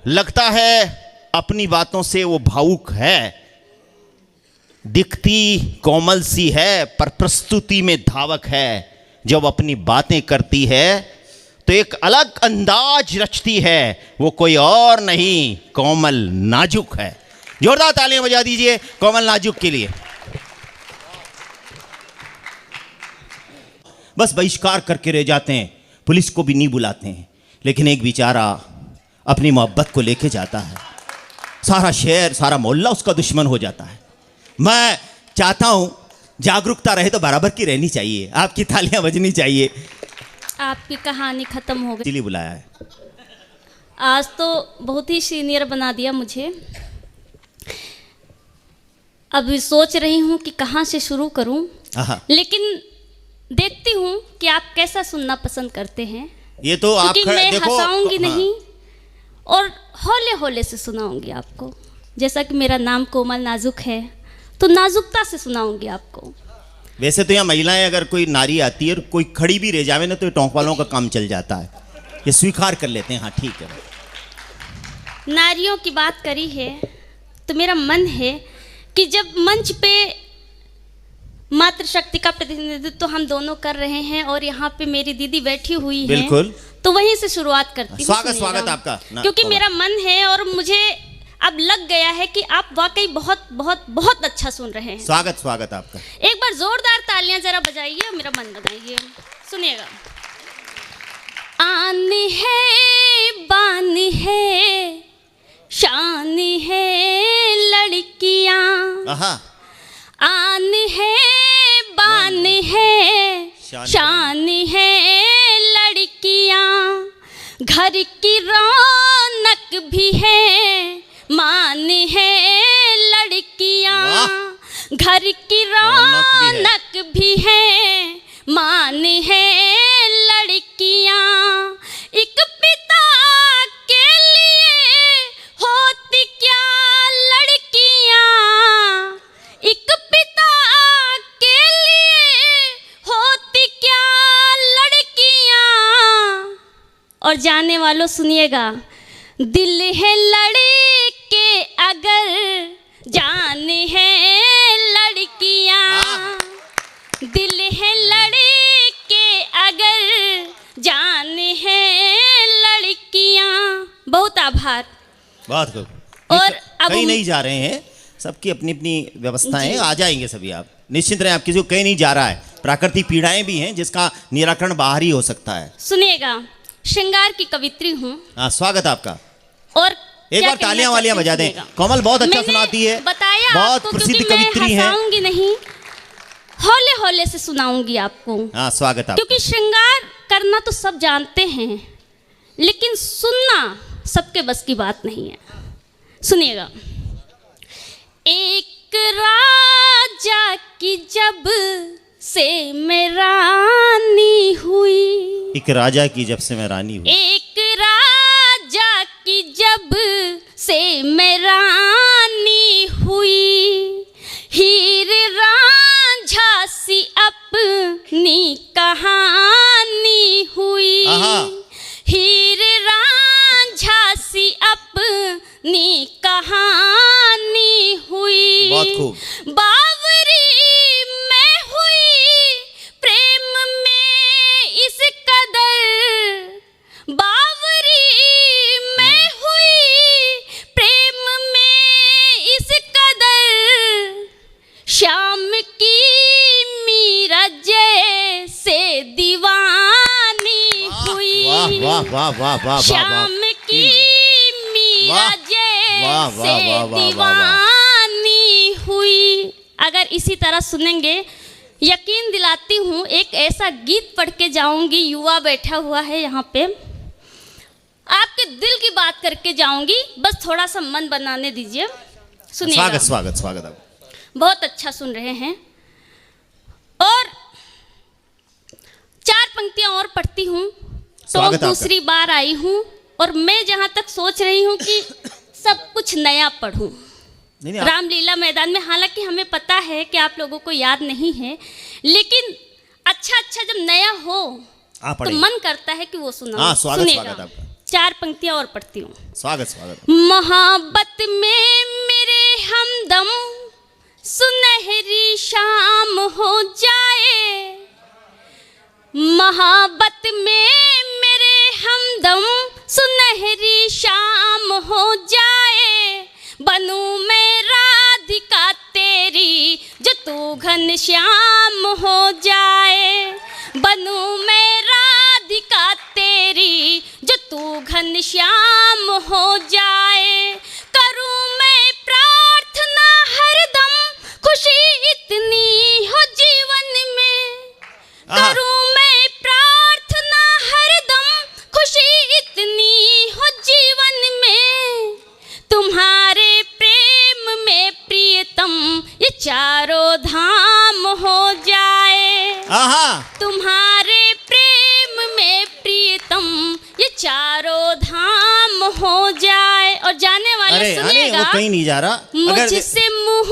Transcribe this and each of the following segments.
लगता है अपनी बातों से वो भावुक है, दिखती कोमल सी है पर प्रस्तुति में धावक है। जब अपनी बातें करती है तो एक अलग अंदाज रचती है, वो कोई और नहीं कोमल नाजुक है। जोरदार तालियां बजा दीजिए कोमल नाजुक के लिए। बस बहिष्कार करके रह जाते हैं, पुलिस को भी नहीं बुलाते हैं, लेकिन एक बेचारा अपनी मोहब्बत को लेके जाता है, सारा शहर सारा मोहल्ला उसका दुश्मन हो जाता है। मैं चाहता हूं जागरूकता रहे तो बराबर की रहनी चाहिए, आपकी तालियां बजनी चाहिए। आपकी कहानी खत्म हो गई, इसलिए बुलाया है। आज तो बहुत ही सीनियर बना दिया मुझे। अभी सोच रही हूँ कि कहाँ से शुरू करूँ, लेकिन देखती हूँ कि आप कैसा सुनना पसंद करते हैं। ये तो आप मैं देखो, हंसाऊंगी नहीं और हौले हौले से सुनाऊंगी आपको। जैसा कि मेरा नाम कोमल नाजुक है तो नाजुकता से सुनाऊंगी आपको। वैसे तो यहाँ महिलाएं अगर कोई नारी आती है और कोई खड़ी भी रह जावे ना तो टोंक वालों का काम चल जाता है, ये स्वीकार कर लेते हैं। हाँ ठीक है। नारियों की बात करी है तो मेरा मन है कि जब मंच पे मातृशक्ति का प्रतिनिधित्व तो हम दोनों कर रहे हैं और यहाँ पे मेरी दीदी बैठी हुई है, बिल्कुल, तो वहीं से शुरुआत करती हूँ। स्वागत आपका, क्योंकि मेरा मन है और मुझे अब लग गया है कि आप वाकई बहुत बहुत बहुत अच्छा सुन रहे हैं। स्वागत आपका। एक बार जोरदार तालियां जरा बजाइए और मेरा मन बनाइए। सुनिएगा। आन है बान है शान है लड़कियां, आन है बान है शान है लड़कियां, घर की रौनक भी है मान है लड़कियां, घर की रौनक भी है मान है लड़कियां। एक पिता के लिए होती क्या लड़कियां, एक पिता के लिए होती क्या लड़कियां। और जाने वालों सुनिएगा, दिल है लड़के अगर जान है लड़कियां, दिल है लड़के अगर जान है लड़कियां। बहुत आभार। बहुत खूब। और अब कहीं नहीं जा रहे हैं, सबकी अपनी अपनी व्यवस्थाएं, आ जाएंगे सभी। आप निश्चिंत रहे, आप किसी को कहीं नहीं जा रहा है। प्राकृतिक पीड़ाएं भी हैं जिसका निराकरण बाहर ही हो सकता है। सुनिएगा, श्रृंगार की कवित्री हूँ। स्वागत आपका। और एक बार तालियां वालियां बजा दें। कोमल बहुत अच्छा सुनाती है, बताया बहुत प्रसिद्ध कवित्री है। हंसाऊंगी नहीं, हौले हौले से सुनाऊंगी आपको। स्वागत आपका। क्योंकि श्रृंगार करना तो सब जानते हैं, लेकिन सुनना सबके बस की बात नहीं है। सुनिएगा। एक राजा की जब से मैं रानी हुई, एक राजा की जब से मैं रानी हुई, एक राजा की जब से मैं रानी हुई, हीर रांझा सी अपनी कहानी हुई, हीर रांझा सी अपनी कहानी हुई। बहुत खूब। बावरी मैं हुई प्रेम में इस कदर, बावरी मैं हुई प्रेम में इस कदर, शाम की मीरा जैसे दीवानी हुई, वाह वाह वाह वाह, शाम की मीरा जैसे दीवानी हुई। अगर इसी तरह सुनेंगे, यकीन दिलाती हूँ एक ऐसा गीत पढ़ के जाऊंगी, युवा बैठा हुआ है यहाँ पे, आपके दिल की बात करके जाऊंगी। बस थोड़ा सा मन बनाने दीजिए। सुनिएगा। स्वागत आप। बहुत अच्छा सुन रहे हैं। और 4 पंक्तियां और पढ़ती हूँ तो दूसरी बार आई हूँ, और मैं जहाँ तक सोच रही हूँ कि सब कुछ नया पढ़ूं। रामलीला मैदान में, हालांकि हमें पता है कि आप लोगों को याद नहीं है, लेकिन अच्छा जब नया हो तो मन करता है कि वो सुना। स्वागत 4 पंक्तियां और पढ़ती हूँ। स्वागत स्वागत। मोहब्बत में मेरे हमदम सुनहरी शाम हो जाए, मोहब्बत में मेरे हमदम सुनहरी शाम हो जाए, बनूं मैं राधिका तेरी जो तू घनश्याम हो जाए, बनूं मैं राधिका तेरी जो तू घनश्याम हो जाए, करूं मैं प्रार्थना हरदम खुशी इतनी हो जीवन में, करूं मैं प्रार्थना हरदम खुशी इतनी हो जीवन में, तुम्हारे प्रेम में प्रियतम ये चारों धाम हो जाए, तुम्हारे प्रेम में प्रियतम ये चारों धाम हो जाए। और जाने वाले सुनिएगा, वो कहीं नहीं जा रहा, मुझसे मुंह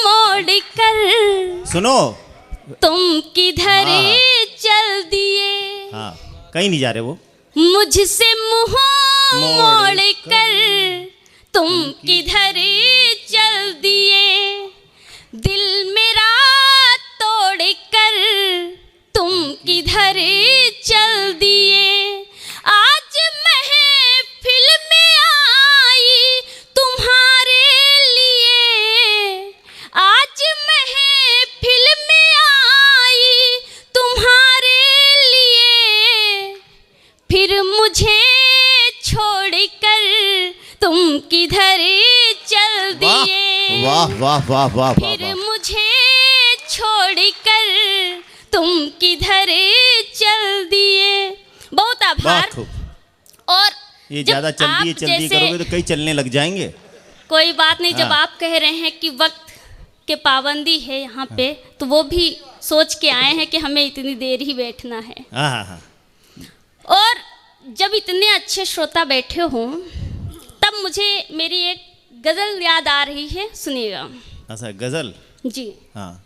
मोड़ कर सुनो तुम किधर चल दिए, हाँ कहीं नहीं जा रहे वो, मुझसे मुंह मोड़ कर तुम किधर चल दिए, दिल मेरा तोड़ कर तुम किधर चल दिए, आज महफिल में आई तुम्हारे लिए, आज महफिल में आई तुम्हारे लिए, फिर मुझे छोड़कर तुम किधर चल दिए, वाह वाह वाह वाह, फिर मुझे छोड़कर तुम किधर चल दिए। बहुत आभार। और ये ज्यादा जल्दी करोगे तो कई चलने लग जाएंगे। कोई बात नहीं, जब आप कह रहे हैं कि वक्त के पाबंदी है यहाँ पे, तो वो भी सोच के आए हैं कि हमें इतनी देर ही बैठना है। और जब इतने अच्छे श्रोता बैठे हों तब मुझे मेरी एक गजल याद आ रही है, सुनिएगा। अच्छा गजल जी हाँ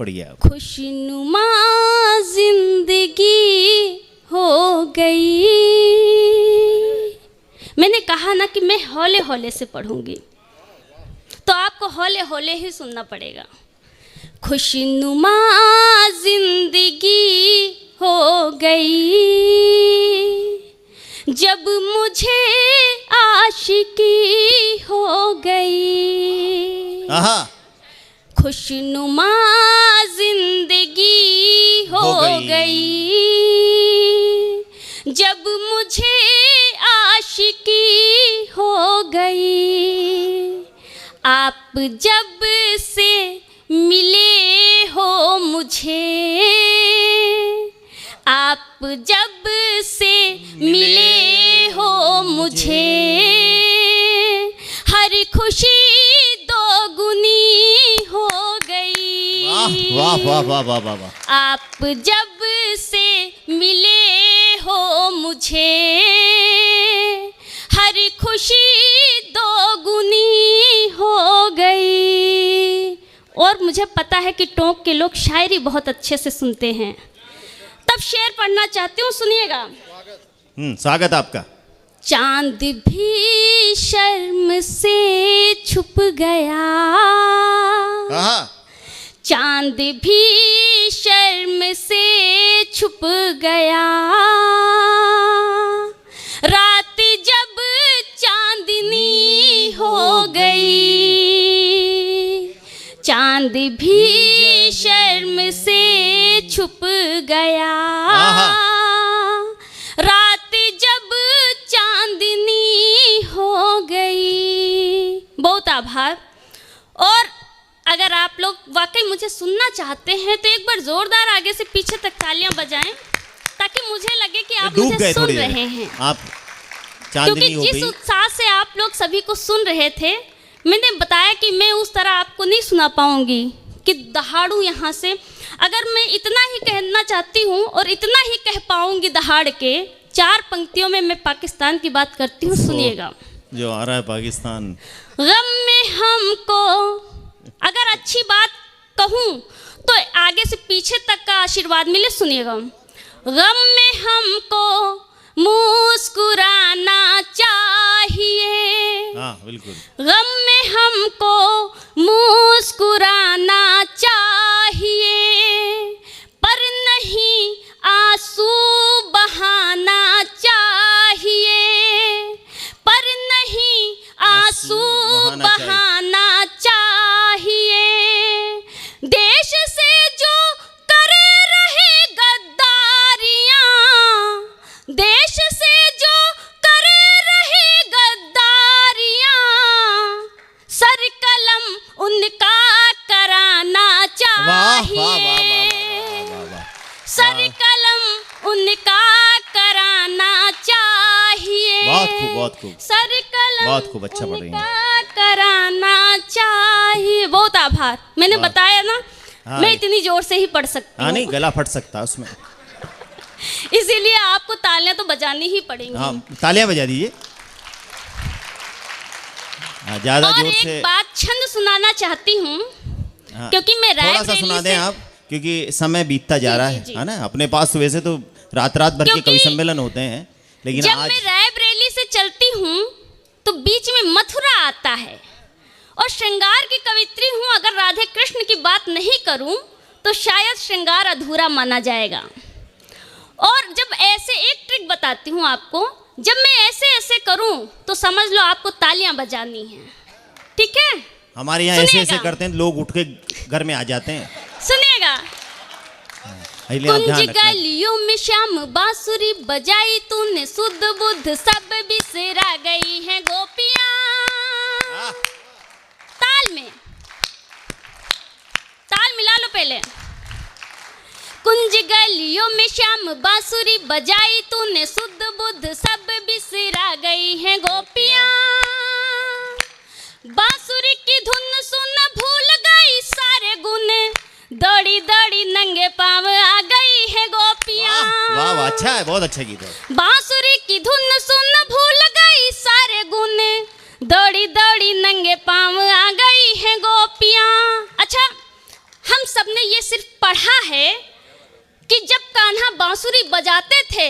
पढ़िए। खुशनुमा जिंदगी हो गई, मैंने कहा ना कि मैं हौले हौले से पढ़ूंगी, तो आपको हौले हौले ही सुनना पड़ेगा। खुशनुमा जिंदगी हो गई जब मुझे आशिकी हो गई, खुशनुमा जिंदगी हो गई जब मुझे आशिकी हो गई, आप जब से मिले हो मुझे, आप जब से मिले हो मुझे, हर खुशी दो गुनी हो गई। वाह वाह वाह वाह वाह वाह। आप जब से मिले हो मुझे, हर खुशी दो गुनी हो गई। और मुझे पता है कि टोंक के लोग शायरी बहुत अच्छे से सुनते हैं, तब शेर पढ़ना चाहती हूँ, सुनिएगा। स्वागत आपका। चांद भी शर्म से छुप गया, चांद भी शर्म से छुप गया, रात जब चांदनी हो गई, चांद भी शर्म से छुप गया, रात जब चांदनी हो गई। बहुत आभार। और अगर आप लोग वाकई मुझे सुनना चाहते हैं तो एक बार जोरदार आगे से पीछे तक तालियां बजाएं, ताकि मुझे लगे कि आप मुझे सुन रहे हैं। आप क्योंकि जिस उत्साह से आप लोग सभी को सुन रहे थे, मैंने बताया कि मैं उस तरह आपको नहीं सुना पाऊंगी कि दहाड़ू यहाँ से। अगर मैं इतना ही कहना चाहती हूँ और इतना ही कह पाऊंगी दहाड़ के, 4 पंक्तियों में मैं पाकिस्तान की बात करती हूँ, सुनिएगा। जो आ रहा है पाकिस्तान, गम में हमको, अगर अच्छी बात कहूँ तो आगे से पीछे तक का आशीर्वाद मिले, सुनिएगा। गम में हमको मुस्कुराना चाहिए, हाँ बिल्कुल, गम में हमको मुस्कुराना चाहिए, पर नहीं आंसू बहाना चाहिए, पर नहीं आंसू बहाना चाहिए। देश से जो कर रहे गद्दारियां, देश से जो कर रहे गद्दारियां, सर कलम उनका कराना चाहिए, सर कलम उनका कराना चाहिए। बहुत खूब, बहुत खूब, सर कलम बहुत खूब, अच्छा पढ़ रही हैं। उनका कराना चाहिए। बहुत आभार। मैंने बताया ना, हाँ, मैं इतनी जोर से ही पढ़ सकती हाँ हूँ। नहीं, गला फट सकता है उसमें। इसीलिए आपको तालियां तो बजानी ही पड़ेंगी। हाँ तालियां बजा दीजिए। हाँ, ज्यादा और जोर एक से। बात छंद सुनाना चाहती हूँ, हाँ, क्योंकि मैं थोड़ा सा रायबरेली सुना दें से, आप, क्योंकि समय बीतता जा जी, रहा जी, है जी। है ना। अपने पास वैसे तो रात रात भर के क्योंकि कवि सम्मेलन होते हैं, लेकिन जब आज मैं रायबरेली से चलती हूँ तो बीच में मथुरा आता है, और श्रृंगार की कवित्री हूँ। अगर राधे कृष्ण की बात नहीं करूँ तो शायद श्रृंगार अधूरा माना जाएगा। और जब ऐसे एक ट्रिक बताती हूँ आपको, जब मैं ऐसे ऐसे करूँ तो समझ लो आपको तालियां बजानी है, ठीक है? हमारे यहाँ ऐसे ऐसे सुनिएगा। करते हैं, लोग उठ के घर में आ जाते हैं। सुनिएगा। इसलिए आप ध्यान कुंज रखना। गलियों में श्याम बांसुरी बजाई तूने, सुध बुध सब बिसरा गई है गोपियां। ताल में ताल मिला लो पहले। कुंज गलियों में श्याम बांसुरी बजाई तूने, सुध बुध सब बिसरा गई है गोपियां। बांसुरी की धुन सुन भूल गई सारे गुन, दौड़ी दौड़ी नंगे पांव आ गई है गोपियां। वाह वाह, अच्छा है, बहुत अच्छा गीत है। बांसुरी की धुन सुन भूल गई सारे गुन, दौड़ी दौड़ी नंगे पांव आ गई है गोपियां। अच्छा, हम सबने ये सिर्फ पढ़ा है कि जब कान्हा बांसुरी बजाते थे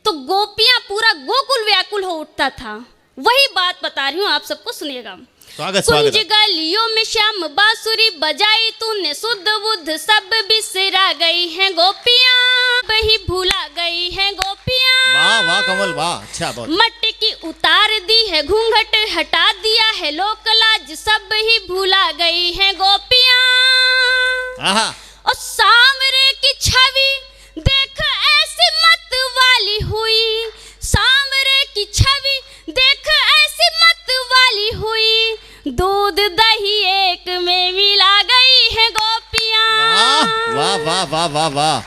तो गोपियां पूरा गोकुल व्याकुल हो उठता था। वही बात बता रही हूँ, आप सबको सुनिएगा। स्वागत कुंज स्वागत। गलियों में श्याम बांसुरी बजाई तूने, सुध बुध सब बिसरा गई है गोपियां, वही भूला गई है गोपियां। वाह वाह कमल, वाह, अच्छा बहुत। मटकी उतार दी है, घूंघट हटा दिया है, लोक लाज सब ही भूला गई है गोपियां। आहा, और सांवरे की छवि देख ऐसी मत वाली हुई, सांवरे की छवि देख ऐसी मत वाली हुई, दूध दही एक में मिला गई है गोपियां। वाह वाह वाह वाह वाह,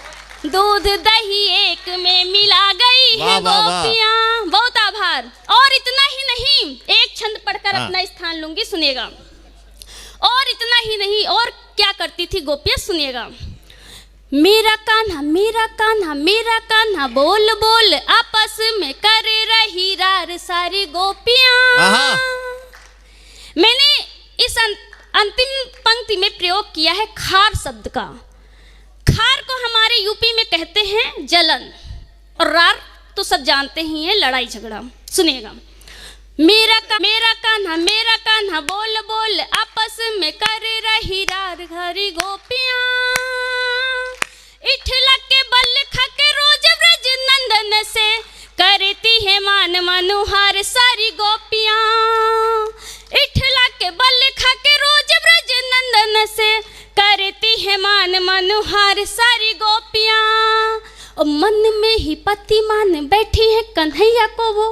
दूध दही एक में मिला गई है वाह, वाह, वाह। गोपियां। बहुत आभार। और इतना ही नहीं, एक छंद पढ़कर हाँ। अपना स्थान लूंगी, सुनिएगा। और इतना ही नहीं, और क्या करती थी गोपियां, सुनिएगा। मेरा कान्हा मेरा कान्हा मेरा कान्हा बोल बोल, आपस में कर रही रार सारी गोपियां। आहा। मैंने इस अंतिम पंक्ति में प्रयोग किया है खार शब्द का। खार को हमारे यूपी में कहते हैं जलन, और रार तो सब जानते ही हैं, लड़ाई झगड़ा। सुनिएगा। मेरा कान्हा बोल बोल, आपस में कर रही रार घरी गोपियां। इठला के बल खाके रोज ब्रज नंदन से, करती है मान मनुहार सारी गोपियां। इठला के बल खाके रोज ब्रज नंदन से, करती है मान मनुहार सारी गोपियां। और मन में ही पति मान बैठी है कन्हैया को वो,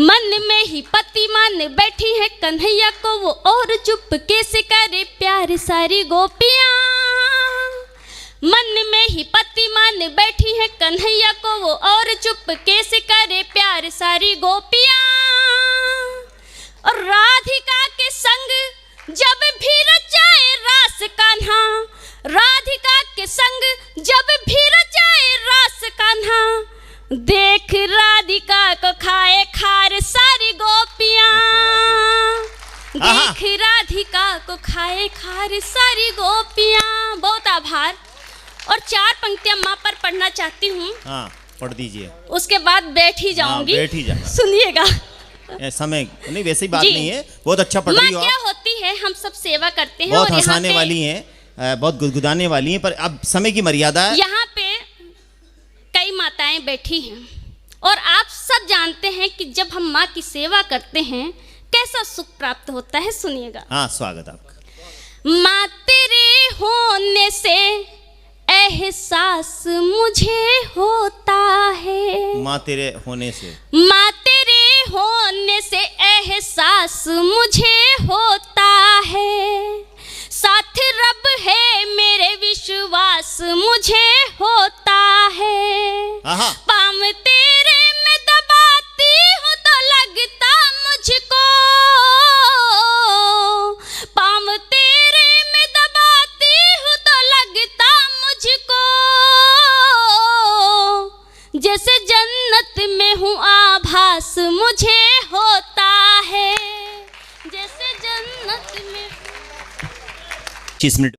मन में ही पति मान बैठी है कन्हैया को वो, और चुपके से करे प्यार सारी गोपियां। मन में ही पति मान बैठी है कन्हैया को वो, और चुपके से करे प्यार सारी गोपियां। और राधिका के संग जब भी रचाए रास कान्हा, राधिका के संग जब भी रचाए रास कान्हा, देख राधिका को खाए खार सारी गोपियां। देख राधिका को खाए खार सारी गोपियां। बहुत आभार। और चार पंक्तियां माँ पर पढ़ना चाहती हूँ। हाँ, पढ़ दीजिए। उसके बाद बैठ ही जाऊंगी। बैठ ही जाना। सुनिएगा। समय नहीं, वैसी बात जी। नहीं है, बहुत अच्छा पढ़ रही हो माँ क्या आप, होती है, हम सब सेवा करते हैं। बहुत और यहाँ हंसाने पे- वाली हैं, बहुत गुदगुदाने वाली हैं, पर अब समय की मर्यादा है। यहाँ पे कई माताएं बैठी हैं और आप सब जानते हैं कि जब हम माँ की सेवा करते हैं कैसा सुख प्राप्त होता है। सुनिएगा। हाँ, स्वागत आपका। माँ तेरे होने से एहसास मुझे होता है, माँ तेरे होने से, माँ तेरे होने से एहसास मुझे होता है, साथ रब है मेरे विश्वास मुझे होता है। आहा। पाम तेरे में दबाती हूँ तो लगता मुझको, पाम तेरे में दबाती हूँ तो लगता मुझको, जैसे जन्नत में हूँ आभास मुझे होता है, जैसे जन्नत में। 25 मिनट